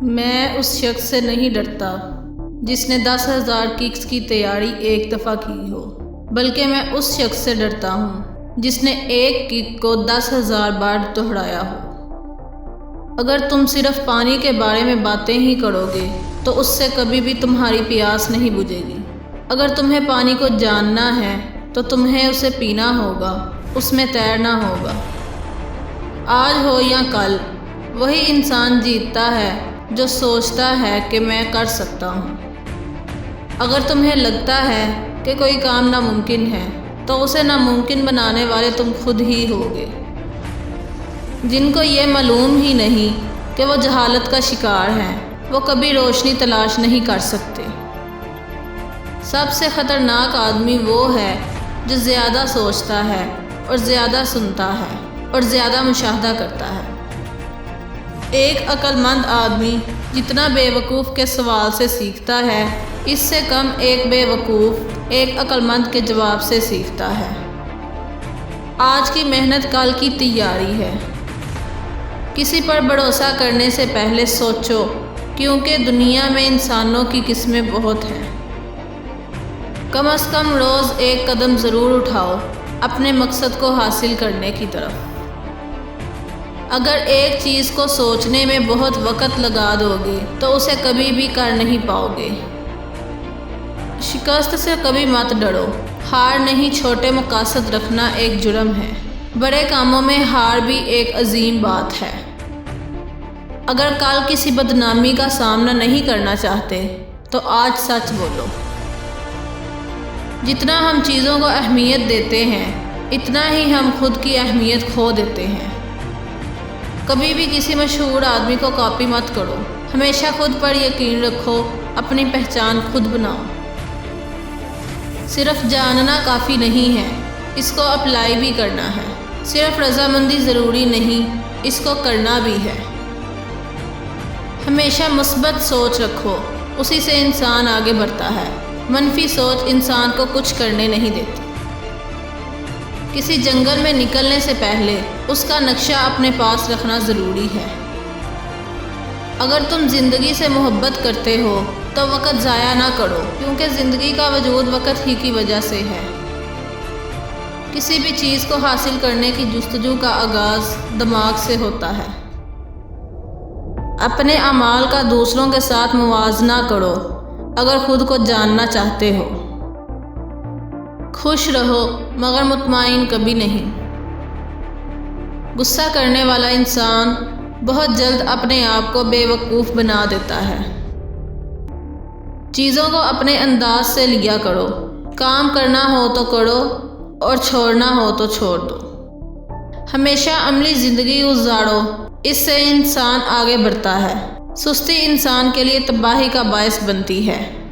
میں اس شخص سے نہیں ڈرتا جس نے 10,000 ککس کی تیاری ایک دفعہ کی ہو، بلکہ میں اس شخص سے ڈرتا ہوں جس نے ایک کک کو 10,000 بار دہرایا ہو۔ اگر تم صرف پانی کے بارے میں باتیں ہی کرو گے تو اس سے کبھی بھی تمہاری پیاس نہیں بجھے گی۔ اگر تمہیں پانی کو جاننا ہے تو تمہیں اسے پینا ہوگا، اس میں تیرنا ہوگا۔ آج ہو یا کل، وہی انسان جیتتا ہے جو سوچتا ہے کہ میں کر سکتا ہوں۔ اگر تمہیں لگتا ہے کہ کوئی کام ناممکن ہے تو اسے ناممکن بنانے والے تم خود ہی ہوگے۔ جن کو یہ معلوم ہی نہیں کہ وہ جہالت کا شکار ہیں، وہ کبھی روشنی تلاش نہیں کر سکتے۔ سب سے خطرناک آدمی وہ ہے جو زیادہ سوچتا ہے اور زیادہ سنتا ہے اور زیادہ مشاہدہ کرتا ہے۔ ایک عقل مند آدمی جتنا بے وقوف کے سوال سے سیکھتا ہے، اس سے کم ایک بے وقوف ایک عقل مند کے جواب سے سیکھتا ہے۔ آج کی محنت کل کی تیاری ہے۔ کسی پر بھروسہ کرنے سے پہلے سوچو، کیونکہ دنیا میں انسانوں کی قسمیں بہت ہیں۔ کم از کم روز ایک قدم ضرور اٹھاؤ اپنے مقصد کو حاصل کرنے کی طرف۔ اگر ایک چیز کو سوچنے میں بہت وقت لگا دو گے تو اسے کبھی بھی کر نہیں پاؤ گے۔ شکست سے کبھی مت ڈرو۔ ہار نہیں، چھوٹے مقاصد رکھنا ایک جرم ہے۔ بڑے کاموں میں ہار بھی ایک عظیم بات ہے۔ اگر کل کسی بدنامی کا سامنا نہیں کرنا چاہتے تو آج سچ بولو۔ جتنا ہم چیزوں کو اہمیت دیتے ہیں، اتنا ہی ہم خود کی اہمیت کھو دیتے ہیں۔ کبھی بھی کسی مشہور آدمی کو کاپی مت کرو۔ ہمیشہ خود پر یقین رکھو، اپنی پہچان خود بناؤ۔ صرف جاننا کافی نہیں ہے، اس کو اپلائی بھی کرنا ہے۔ صرف رضامندی ضروری نہیں، اس کو کرنا بھی ہے۔ ہمیشہ مثبت سوچ رکھو، اسی سے انسان آگے بڑھتا ہے۔ منفی سوچ انسان کو کچھ کرنے نہیں دیتی۔ کسی جنگل میں نکلنے سے پہلے اس کا نقشہ اپنے پاس رکھنا ضروری ہے۔ اگر تم زندگی سے محبت کرتے ہو تو وقت ضائع نہ کرو، کیونکہ زندگی کا وجود وقت ہی کی وجہ سے ہے۔ کسی بھی چیز کو حاصل کرنے کی جستجو کا آغاز دماغ سے ہوتا ہے۔ اپنے اعمال کا دوسروں کے ساتھ موازنہ کرو اگر خود کو جاننا چاہتے ہو۔ خوش رہو مگر مطمئن کبھی نہیں۔ غصہ کرنے والا انسان بہت جلد اپنے آپ کو بے وقوف بنا دیتا ہے۔ چیزوں کو اپنے انداز سے لیا کرو۔ کام کرنا ہو تو کرو اور چھوڑنا ہو تو چھوڑ دو۔ ہمیشہ عملی زندگی گزارو، اس سے انسان آگے بڑھتا ہے۔ سستی انسان کے لیے تباہی کا باعث بنتی ہے۔